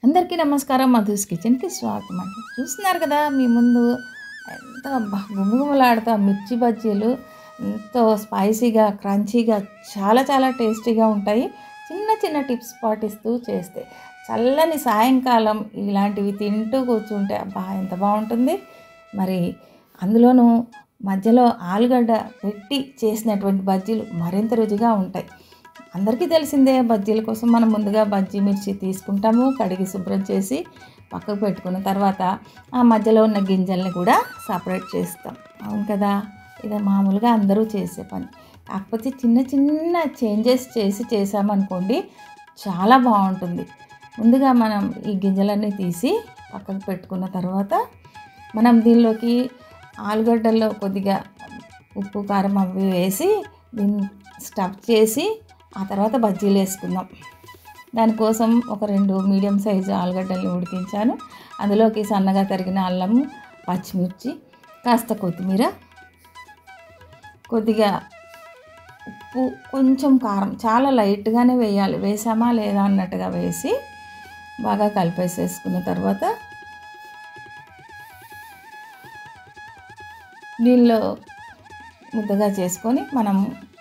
అందరికీ నమస్కారం. మధుస్ కిచెన్‌కి స్వాగతం అండి. చూస్తున్నారు కదా మీ ముందు ఎంత గుమగుమలాడుతా మిర్చి బజ్జీలు ఎంతో స్పైసీగా, క్రంచీగా చాలా చాలా టేస్టీగా ఉంటాయి. చిన్న చిన్న టిప్స్ పాటిస్తూ చేస్తే చల్లని సాయంకాలం ఇలాంటివి తింటూ కూర్చుంటే అబ్బా ఎంత బాగుంటుంది. మరి అందులోనూ మధ్యలో ఆలుగడ్డ పెట్టి చేసినటువంటి బజ్జీలు మరింత రుచిగా ఉంటాయి. అందరికీ తెలిసిందే బజ్జీల కోసం మనం ముందుగా బజ్జీ మిర్చి తీసుకుంటాము, కడిగి శుభ్రం చేసి పక్కకు పెట్టుకున్న తర్వాత ఆ మధ్యలో ఉన్న గింజల్ని కూడా సపరేట్ చేస్తాం. అవును కదా, ఇది మామూలుగా అందరూ చేసే పని. కాకపోతే చిన్న చిన్న చేంజెస్ చేసామనుకోండి చాలా బాగుంటుంది. ముందుగా మనం ఈ గింజలన్నీ తీసి పక్కకు పెట్టుకున్న తర్వాత మనం దీనిలోకి ఆలుగడ్డల్లో కొద్దిగా ఉప్పు కారం అవి వేసి దీన్ని స్టఫ్ చేసి ఆ తర్వాత బజ్జీలు వేసుకుందాం. దానికోసం ఒక 2 మీడియం సైజు ఆలుగడ్డల్ని ఉడికించాను. అందులోకి సన్నగా తరిగిన అల్లము, పచ్చిమిర్చి, కాస్త కొత్తిమీర, కొద్దిగా ఉప్పు, కొంచెం కారం చాలా లైట్గానే వేయాలి. వేసామా లేదా అన్నట్టుగా వేసి బాగా కలిపేసేసుకున్న తర్వాత దీనిలో ముద్దగా చేసుకొని మనం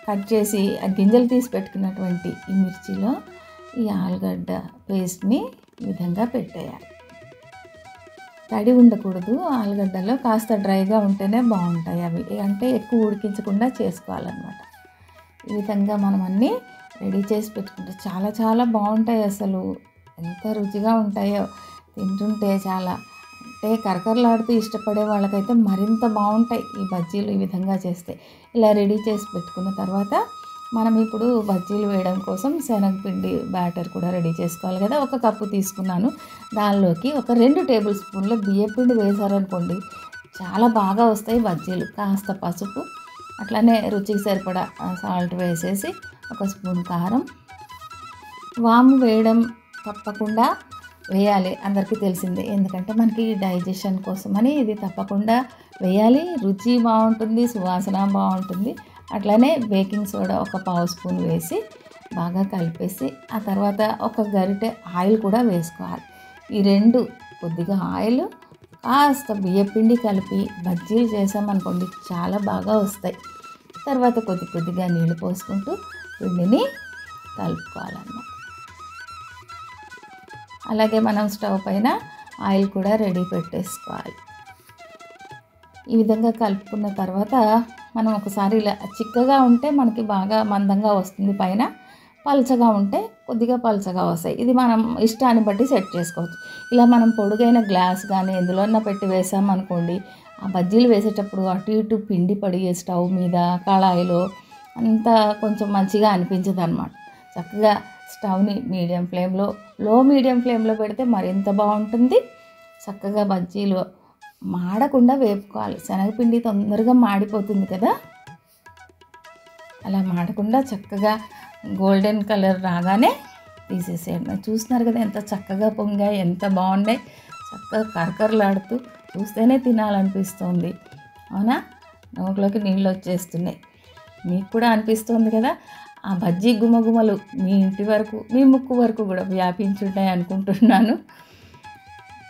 కట్ చేసి ఆ గింజలు తీసి పెట్టుకున్నటువంటి ఈ మిర్చిలో ఈ ఆలుగడ్డ పేస్ట్ని ఈ విధంగా పెట్టేయాలి. తడి ఉండకూడదు. ఆలుగడ్డలో కాస్త డ్రైగా ఉంటేనే బాగుంటాయి అవి, అంటే ఎక్కువ ఉడికించకుండా చేసుకోవాలన్నమాట. ఈ విధంగా మనం అన్నీ రెడీ చేసి పెట్టుకుంటే చాలా చాలా బాగుంటాయి. అసలు ఎంత రుచిగా ఉంటాయో తింటుంటే చాలా, అంటే కరకరలాడుతూ ఇష్టపడే వాళ్ళకైతే మరింత బాగుంటాయి ఈ బజ్జీలు ఈ విధంగా చేస్తే. ఇలా రెడీ చేసి పెట్టుకున్న తర్వాత మనం ఇప్పుడు బజ్జీలు వేయడం కోసం శనగపిండి బ్యాటర్ కూడా రెడీ చేసుకోవాలి కదా. 1 కప్పు తీసుకున్నాను. దానిలోకి ఒక 2 టేబుల్ స్పూన్ల బియ్యపిండి వేశారనుకోండి చాలా బాగా వస్తాయి బజ్జీలు. కాస్త పసుపు, అట్లానే రుచికి సరిపడా సాల్ట్ వేసేసి 1 స్పూన్ కారం, వాము వేయడం తప్పకుండా వేయాలి, అందరికీ తెలిసిందే. ఎందుకంటే మనకి డైజెషన్ కోసమని ఇది తప్పకుండా వేయాలి. రుచి బాగుంటుంది, సువాసన బాగుంటుంది. అట్లానే బేకింగ్ సోడా 1 పావు స్పూన్ వేసి బాగా కలిపేసి ఆ తర్వాత 1 గరిటె ఆయిల్ కూడా వేసుకోవాలి. ఈ 2 కొద్దిగా ఆయిల్, కాస్త బియ్యపిండి కలిపి బజ్జీలు చేసామనుకోండి చాలా బాగా వస్తాయి. తర్వాత కొద్దిగా నీళ్ళు పోసుకుంటూ పిండిని కలుపుకోవాలన్నమాట. అలాగే మనం స్టవ్ పైన ఆయిల్ కూడా రెడీ పెట్టేసుకోవాలి. ఈ విధంగా కలుపుకున్న తర్వాత మనం ఒకసారి ఇలా చిక్కగా ఉంటే మనకి బాగా మందంగా వస్తుంది, పైన పల్చగా ఉంటే కొద్దిగా పల్చగా వస్తాయి. ఇది మనం ఇష్టాన్ని బట్టి సెట్ చేసుకోవచ్చు. ఇలా మనం పొడుగైన గ్లాస్ కానీ ఎందులోన్నా పెట్టి వేసామనుకోండి ఆ బజ్జీలు వేసేటప్పుడు అటు ఇటు పిండి పడి స్టవ్ మీద కళాయిలో అంతా కొంచెం మంచిగా అనిపించదు అన్నమాట. చక్కగా స్టవ్ని లో మీడియం ఫ్లేమ్లో పెడితే మరింత బాగుంటుంది. చక్కగా బజ్జీలు మాడకుండా వేపుకోవాలి. శనగపిండి తొందరగా మాడిపోతుంది కదా, అలా మాడకుండా చక్కగా గోల్డెన్ కలర్ రాగానే తీసేసేయండి. చూస్తున్నారు కదా ఎంత చక్కగా పొంగాయి, ఎంత బాగున్నాయి. చక్కగా కరకరలాడుతూ చూస్తేనే తినాలనిపిస్తుంది. అవునా, నోట్లోకి నీళ్ళు వచ్చేస్తున్నాయి. మీకు కూడా అనిపిస్తుంది కదా. ఆ బజ్జీ గుమగుమలు మీ ఇంటి వరకు, మీ ముక్కు వరకు కూడా వ్యాపించుంటాయి అనుకుంటున్నాను.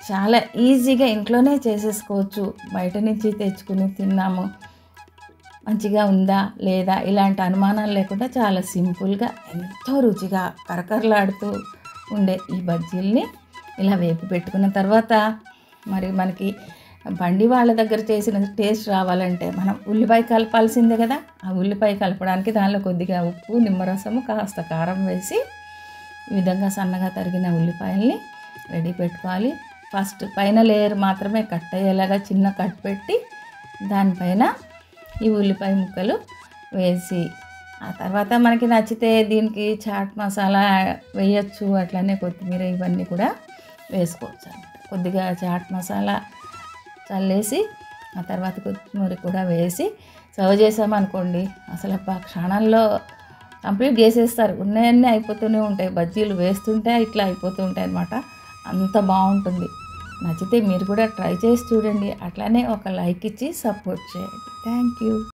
చాలా ఈజీగా ఇంట్లోనే చేసేసుకోవచ్చు. బయట నుంచి తెచ్చుకుని తిన్నాము మంచిగా ఉందా లేదా ఇలాంటి అనుమానాలు లేకుండా చాలా సింపుల్గా ఎంతో రుచిగా కరకరలాడుతూ ఉండే ఈ బజ్జీల్ని ఇలా వేపి పెట్టుకున్న తర్వాత మరి మనకి బండి వాళ్ళ దగ్గర చేసిన టేస్ట్ రావాలంటే మనం ఉల్లిపాయ కలపాల్సిందే కదా. ఆ ఉల్లిపాయ కలపడానికి దానిలో కొద్దిగా ఉప్పు, నిమ్మరసము, కాస్త కారం వేసి ఈ విధంగా సన్నగా తరిగిన ఉల్లిపాయల్ని రెడీ పెట్టుకోవాలి. ఫస్ట్ పైన లేయర్ మాత్రమే కట్ అయ్యేలాగా చిన్న కట్ పెట్టి దానిపైన ఈ ఉల్లిపాయ ముక్కలు వేసి ఆ తర్వాత మనకి నచ్చితే దీనికి చాట్ మసాలా వేయచ్చు, అట్లనే కొత్తిమీర ఇవన్నీ కూడా వేసుకోవచ్చు అన్నమాట. కొద్దిగా చాట్ మసాలా చల్లేసి ఆ తర్వాత కొత్తిమీర కూడా వేసి సర్వ్ చేసామనుకోండి అసలు క్షణాల్లో కంప్లీట్ చేసేస్తారు. ఉన్నాయన్నీ అయిపోతూనే ఉంటాయి, బజ్జీలు వేస్తుంటే ఇట్లా అయిపోతూ ఉంటాయి అన్నమాట. అంత బాగుంటుంది. నచ్చితే మీరు కూడా ట్రై చేసి చూడండి. అట్లానే ఒక లైక్ ఇచ్చి సపోర్ట్ చేయండి. Thank you.